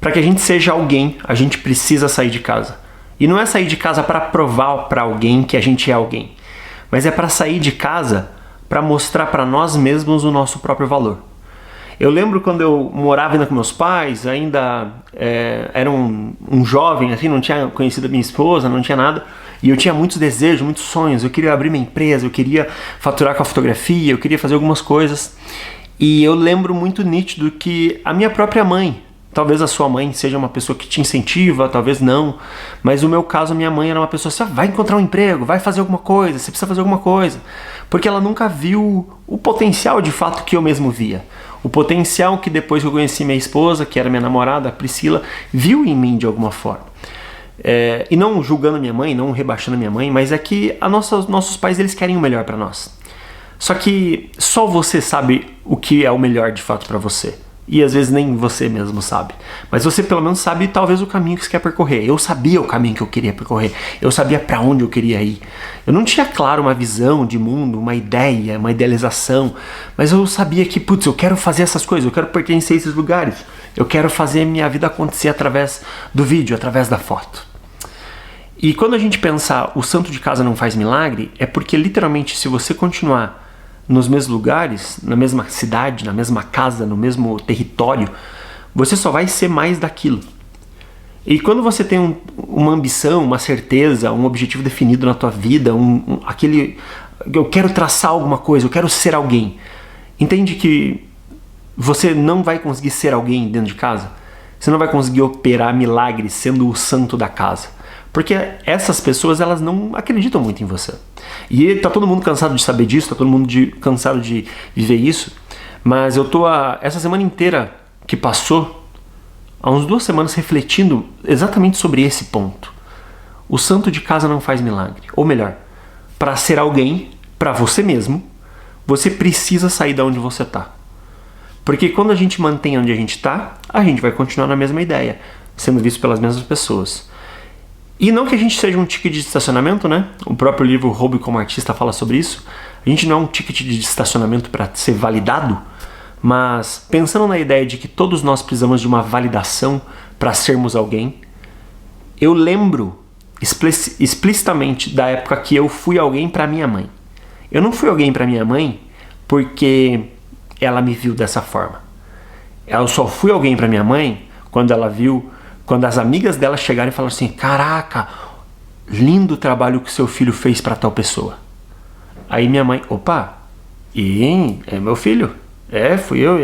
para que a gente seja alguém, a gente precisa sair de casa. E não é sair de casa para provar para alguém que a gente é alguém, mas é para sair de casa para mostrar para nós mesmos o nosso próprio valor. Eu lembro quando eu morava ainda com meus pais, ainda era um jovem, assim, não tinha conhecido a minha esposa, não tinha nada, e eu tinha muitos desejos, muitos sonhos. Eu queria abrir minha empresa, eu queria faturar com a fotografia, eu queria fazer algumas coisas. E eu lembro muito nítido que a minha própria mãe, talvez a sua mãe seja uma pessoa que te incentiva, talvez não, mas no meu caso, minha mãe era uma pessoa assim, vai encontrar um emprego, vai fazer alguma coisa, você precisa fazer alguma coisa. Porque ela nunca viu o potencial de fato que eu mesmo via. O potencial que depois que eu conheci minha esposa, que era minha namorada, a Priscila, viu em mim de alguma forma. E não julgando minha mãe, não rebaixando minha mãe, mas é que nossos pais, eles querem o melhor para nós. Só que só você sabe o que é o melhor de fato para você. E às vezes nem você mesmo sabe. Mas você pelo menos sabe talvez o caminho que você quer percorrer. Eu sabia o caminho que eu queria percorrer. Eu sabia para onde eu queria ir. Eu não tinha, claro, uma visão de mundo, uma ideia, uma idealização. Mas eu sabia que, putz, eu quero fazer essas coisas. Eu quero pertencer a esses lugares. Eu quero fazer minha vida acontecer através do vídeo, através da foto. E quando a gente pensar o santo de casa não faz milagre, é porque literalmente se você continuar nos mesmos lugares, na mesma cidade, na mesma casa, no mesmo território, você só vai ser mais daquilo. E quando você tem uma ambição, uma certeza, um objetivo definido na tua vida, eu quero traçar alguma coisa, eu quero ser alguém, entende que você não vai conseguir ser alguém dentro de casa? Você não vai conseguir operar milagres sendo o santo da casa. Porque essas pessoas, elas não acreditam muito em você. E tá todo mundo cansado de saber disso, tá todo mundo cansado de viver isso. Mas eu tô essa semana inteira que passou, há uns 2 semanas, refletindo exatamente sobre esse ponto. O santo de casa não faz milagre. Ou melhor, para ser alguém, para você mesmo, você precisa sair de onde você tá. Porque quando a gente mantém onde a gente tá, a gente vai continuar na mesma ideia, sendo visto pelas mesmas pessoas. E não que a gente seja um ticket de estacionamento, né? O próprio livro Roube como Artista fala sobre isso. A gente não é um ticket de estacionamento para ser validado, mas pensando na ideia de que todos nós precisamos de uma validação para sermos alguém, eu lembro explicitamente da época que eu fui alguém para minha mãe. Eu não fui alguém para minha mãe porque ela me viu dessa forma. Eu só fui alguém para minha mãe quando ela viu, quando as amigas dela chegaram e falaram assim, caraca, lindo o trabalho que seu filho fez para tal pessoa. Aí minha mãe, opa, é meu filho, fui eu,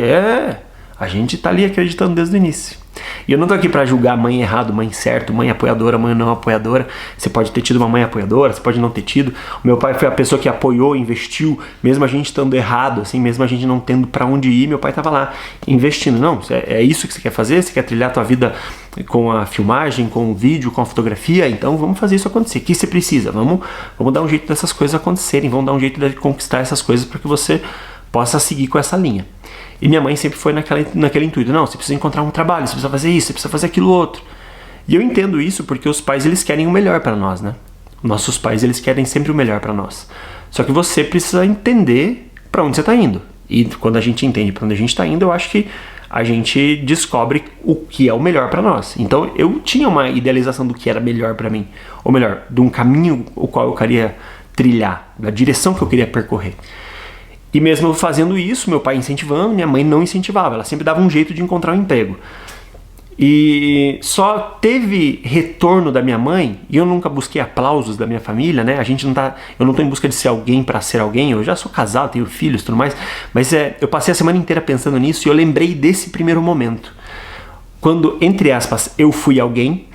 a gente tá ali acreditando desde o início. E eu não tô aqui pra julgar mãe errado, mãe certo, mãe apoiadora, mãe não apoiadora. Você pode ter tido uma mãe apoiadora, você pode não ter tido. O meu pai foi a pessoa que apoiou, investiu, mesmo a gente estando errado, assim, mesmo a gente não tendo pra onde ir, meu pai tava lá investindo. Não, é isso que você quer fazer? Você quer trilhar a tua vida com a filmagem, com o vídeo, com a fotografia? Então vamos fazer isso acontecer. O que você precisa? Vamos dar um jeito dessas coisas acontecerem, vamos dar um jeito de conquistar essas coisas para que você possa seguir com essa linha. E minha mãe sempre foi naquele intuito, não, você precisa encontrar um trabalho, você precisa fazer isso, você precisa fazer aquilo outro. E eu entendo isso porque os pais, eles querem o melhor para nós, né? Nossos pais, eles querem sempre o melhor para nós. Só que você precisa entender para onde você está indo. E quando a gente entende para onde a gente está indo, eu acho que a gente descobre o que é o melhor para nós. Então eu tinha uma idealização do que era melhor para mim. Ou melhor, de um caminho o qual eu queria trilhar, da direção que eu queria percorrer. E mesmo fazendo isso, meu pai incentivando, minha mãe não incentivava. Ela sempre dava um jeito de encontrar um emprego. E só teve retorno da minha mãe, e eu nunca busquei aplausos da minha família, né? Eu não estou em busca de ser alguém para ser alguém. Eu já sou casado, tenho filhos e tudo mais. Mas eu passei a semana inteira pensando nisso e eu lembrei desse primeiro momento. Quando, entre aspas, eu fui alguém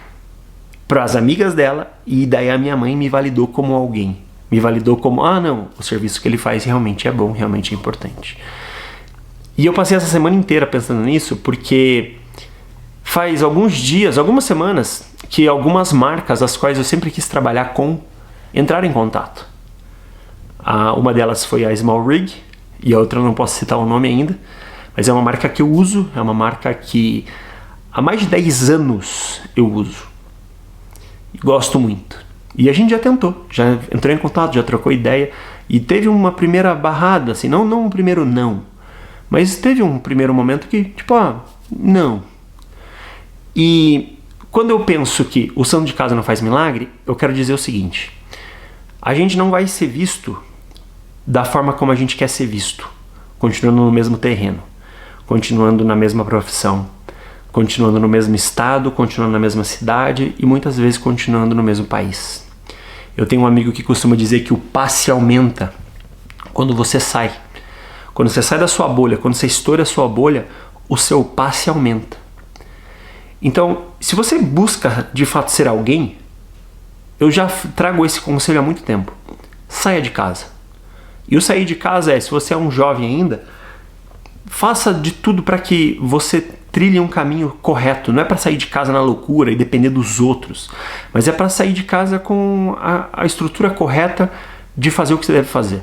para as amigas dela e daí a minha mãe me validou como alguém. Me validou como, não, o serviço que ele faz realmente é bom, realmente é importante. E eu passei essa semana inteira pensando nisso porque faz alguns dias, algumas semanas, que algumas marcas, as quais eu sempre quis trabalhar com, entraram em contato. Uma delas foi a Small Rig, e a outra eu não posso citar o nome ainda, mas é uma marca que eu uso, é uma marca que há mais de 10 anos eu uso. E gosto muito. E a gente já tentou, já entrou em contato, já trocou ideia, e teve uma primeira barrada, assim, não um primeiro não, mas teve um primeiro momento que, tipo, não. E quando eu penso que o santo de casa não faz milagre, eu quero dizer o seguinte: a gente não vai ser visto da forma como a gente quer ser visto, continuando no mesmo terreno, continuando na mesma profissão, continuando no mesmo estado, continuando na mesma cidade e muitas vezes continuando no mesmo país. Eu tenho um amigo que costuma dizer que o passe aumenta quando você sai. Quando você sai da sua bolha, quando você estoura a sua bolha, o seu passe aumenta. Então, se você busca de fato ser alguém, eu já trago esse conselho há muito tempo. Saia de casa. E o sair de casa é, se você é um jovem ainda, faça de tudo para que você trilhe um caminho correto. Não é para sair de casa na loucura e depender dos outros, mas é para sair de casa com a estrutura correta de fazer o que você deve fazer.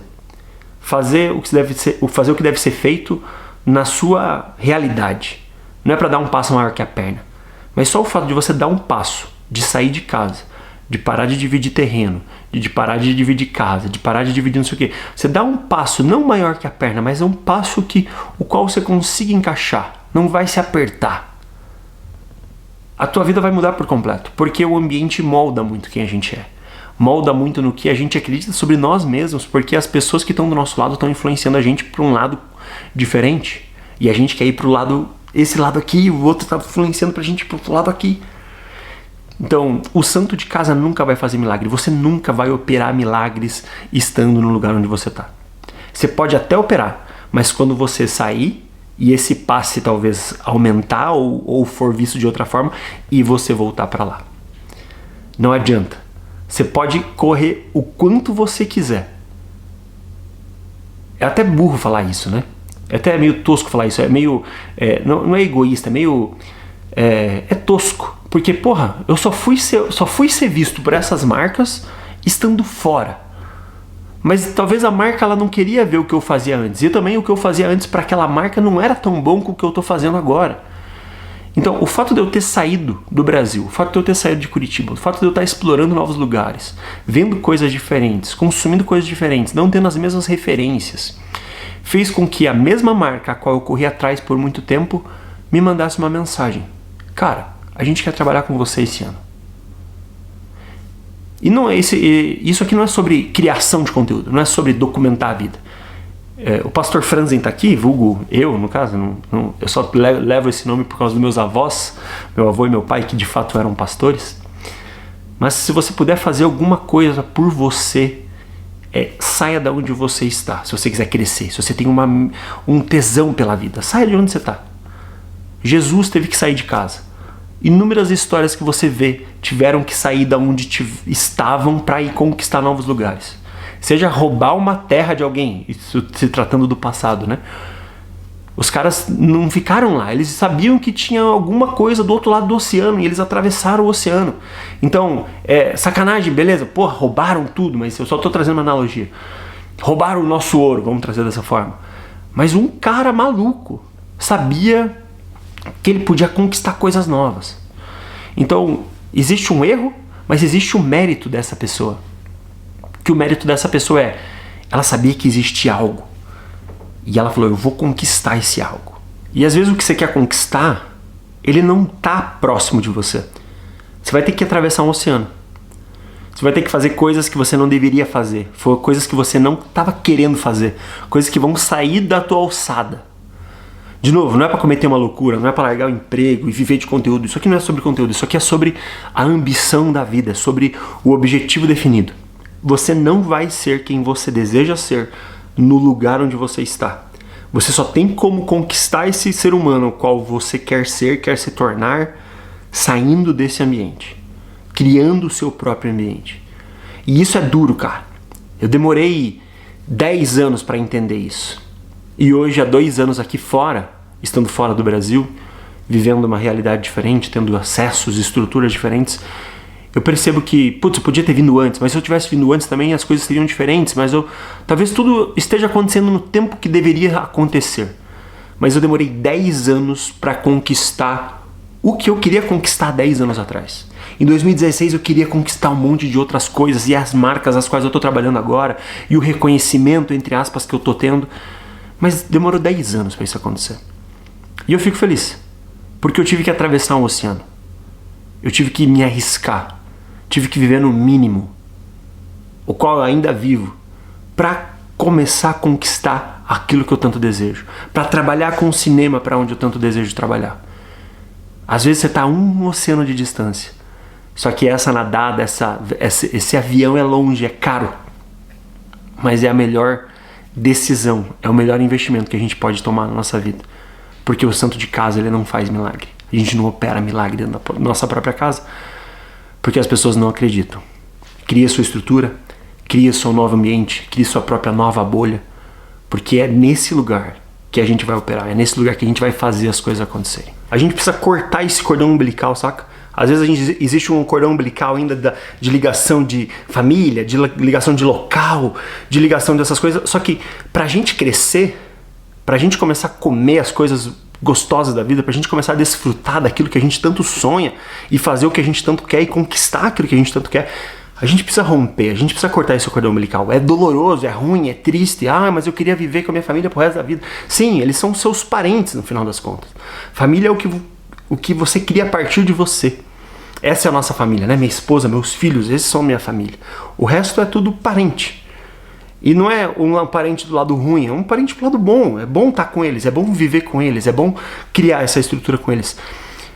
Fazer o que deve ser feito na sua realidade. Não é para dar um passo maior que a perna, mas só o fato de você dar um passo, de sair de casa, de parar de dividir terreno, de parar de dividir casa, de parar de dividir não sei o quê. Você dá um passo não maior que a perna, mas é um passo o qual você consiga encaixar, não vai se apertar. A tua vida vai mudar por completo, porque o ambiente molda muito quem a gente é. Molda muito no que a gente acredita sobre nós mesmos, porque as pessoas que estão do nosso lado estão influenciando a gente para um lado diferente. E a gente quer ir para o lado, esse lado aqui, o outro está influenciando para a gente para o lado aqui. Então, o santo de casa nunca vai fazer milagre. Você nunca vai operar milagres estando no lugar onde você está. Você pode até operar, mas quando você sair e esse passe talvez aumentar ou for visto de outra forma e você voltar para lá. Não adianta. Você pode correr o quanto você quiser. É até burro falar isso, né? É até meio tosco falar isso. É meio... não é egoísta, é meio... É tosco. Porque, porra, eu só fui ser visto por essas marcas estando fora. Mas talvez a marca ela não queria ver o que eu fazia antes. E também o que eu fazia antes para aquela marca não era tão bom como o que eu estou fazendo agora. Então, o fato de eu ter saído do Brasil, o fato de eu ter saído de Curitiba, o fato de eu estar explorando novos lugares, vendo coisas diferentes, consumindo coisas diferentes, não tendo as mesmas referências, fez com que a mesma marca a qual eu corri atrás por muito tempo me mandasse uma mensagem. Cara, a gente quer trabalhar com você esse ano. E não é isso aqui não é sobre criação de conteúdo, não é sobre documentar a vida. O pastor Franzen está aqui, vulgo eu, no caso, eu só levo esse nome por causa dos meus avós, meu avô e meu pai, que de fato eram pastores. Mas se você puder fazer alguma coisa por você, saia de onde você está, se você quiser crescer, se você tem um tesão pela vida, saia de onde você está. Jesus teve que sair de casa. Inúmeras histórias que você vê tiveram que sair de onde estavam para ir conquistar novos lugares. Seja roubar uma terra de alguém, isso se tratando do passado, né? Os caras não ficaram lá, eles sabiam que tinha alguma coisa do outro lado do oceano e eles atravessaram o oceano. Então, sacanagem, beleza? Porra, roubaram tudo, mas eu só estou trazendo uma analogia. Roubaram o nosso ouro, vamos trazer dessa forma. Mas um cara maluco sabia que ele podia conquistar coisas novas. Então, existe um erro, mas existe um mérito dessa pessoa. Que o mérito dessa pessoa ela sabia que existia algo. E ela falou, eu vou conquistar esse algo. E às vezes o que você quer conquistar, ele não está próximo de você. Você vai ter que atravessar um oceano. Você vai ter que fazer coisas que você não deveria fazer. Coisas que você não estava querendo fazer. Coisas que vão sair da tua alçada. De novo, não é para cometer uma loucura, não é para largar o emprego e viver de conteúdo. Isso aqui não é sobre conteúdo, isso aqui é sobre a ambição da vida, sobre o objetivo definido. Você não vai ser quem você deseja ser no lugar onde você está. Você só tem como conquistar esse ser humano, o qual você quer ser, quer se tornar, saindo desse ambiente, criando o seu próprio ambiente. E isso é duro, cara. Eu demorei 10 anos para entender isso. E hoje, há 2 anos aqui fora, estando fora do Brasil, vivendo uma realidade diferente, tendo acessos, estruturas diferentes, eu percebo que, putz, eu podia ter vindo antes, mas se eu tivesse vindo antes também as coisas seriam diferentes, mas talvez tudo esteja acontecendo no tempo que deveria acontecer. Mas eu demorei 10 anos para conquistar o que eu queria conquistar 10 anos atrás. Em 2016 eu queria conquistar um monte de outras coisas e as marcas às quais eu estou trabalhando agora e o reconhecimento, entre aspas, que eu estou tendo, mas demorou 10 anos para isso acontecer. E eu fico feliz, porque eu tive que atravessar um oceano. Eu tive que me arriscar. Tive que viver no mínimo, o qual eu ainda vivo, para começar a conquistar aquilo que eu tanto desejo. Para trabalhar com o cinema para onde eu tanto desejo trabalhar. Às vezes você está a um oceano de distância. Só que essa nadada, esse avião é longe, é caro. Mas é a melhor decisão, é o melhor investimento que a gente pode tomar na nossa vida. Porque o santo de casa, ele não faz milagre. A gente não opera milagre na nossa própria casa. Porque as pessoas não acreditam. Cria sua estrutura, cria seu novo ambiente, cria sua própria nova bolha. Porque é nesse lugar que a gente vai operar, é nesse lugar que a gente vai fazer as coisas acontecerem. A gente precisa cortar esse cordão umbilical, saca? Às vezes existe um cordão umbilical ainda de ligação de família, de ligação de local, de ligação dessas coisas. Só que pra gente crescer, pra gente começar a comer as coisas gostosas da vida, pra gente começar a desfrutar daquilo que a gente tanto sonha e fazer o que a gente tanto quer e conquistar aquilo que a gente tanto quer, a gente precisa romper, a gente precisa cortar esse cordão umbilical. É doloroso, é ruim, é triste. Ah, mas eu queria viver com a minha família pro resto da vida. Sim, eles são seus parentes no final das contas. Família é o que você cria a partir de você. Essa é a nossa família, né? Minha esposa, meus filhos, esses são minha família. O resto é tudo parente. E não é um parente do lado ruim, é um parente do lado bom. É bom estar com eles, é bom viver com eles, é bom criar essa estrutura com eles.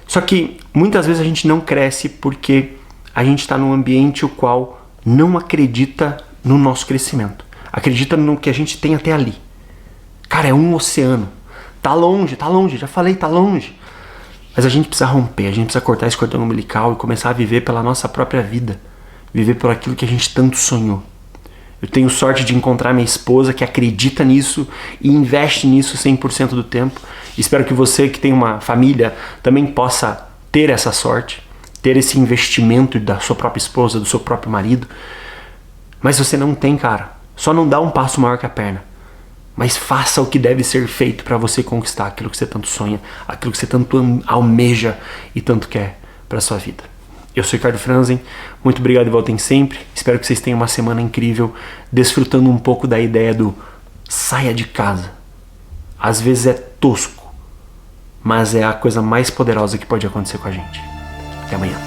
Só que muitas vezes a gente não cresce porque a gente está num ambiente o qual não acredita no nosso crescimento. Acredita no que a gente tem até ali. Cara, é um oceano. Tá longe, já falei, tá longe. Mas a gente precisa romper, a gente precisa cortar esse cordão umbilical e começar a viver pela nossa própria vida. Viver por aquilo que a gente tanto sonhou. Eu tenho sorte de encontrar minha esposa que acredita nisso e investe nisso 100% do tempo. Espero que você que tem uma família também possa ter essa sorte, ter esse investimento da sua própria esposa, do seu próprio marido. Mas se você não tem, cara, só não dá um passo maior que a perna. Mas faça o que deve ser feito para você conquistar aquilo que você tanto sonha, aquilo que você tanto almeja e tanto quer para sua vida. Eu sou Ricardo Franzen, muito obrigado e voltem sempre. Espero que vocês tenham uma semana incrível, desfrutando um pouco da ideia do saia de casa. Às vezes é tosco, mas é a coisa mais poderosa que pode acontecer com a gente. Até amanhã.